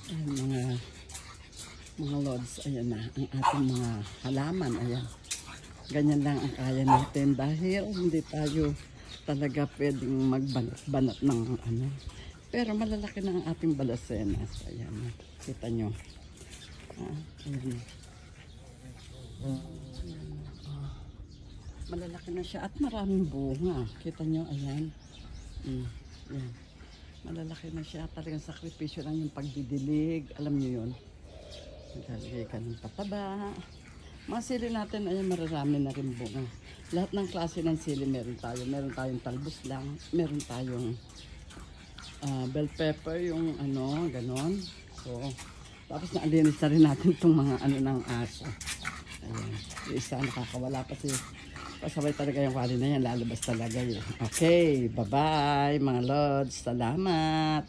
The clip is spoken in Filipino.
Ayan, mga lods, ayan na ang ating mga halaman. Ayan, ganyan lang ang kaya natin dahil hindi tayo talaga pwedeng magbanat-banat ng ano. Pero malalaki na ang ating balasenas. Ayan, kita nyo. Ayan. Malalaki na siya at maraming bunga. Kita nyo, ayan. Ayan. Malalaki na siya. Talagang sakripisyo lang yung pagdidilig. Alam nyo yun. Naglalagay ka ng pataba. Mga sili natin, ayan, mararami na rin bunga. Lahat ng klase ng sili meron tayo. Meron tayong talbos lang. Meron tayong bell pepper, yung ano, ganon. So, tapos naalinis na rin natin itong mga ano ng aso. Ayan. Yung isa nakakawala pa si pasabay talaga yung wali na yan. Lalabas talaga yun. Okay, bye-bye mga lods. Salamat.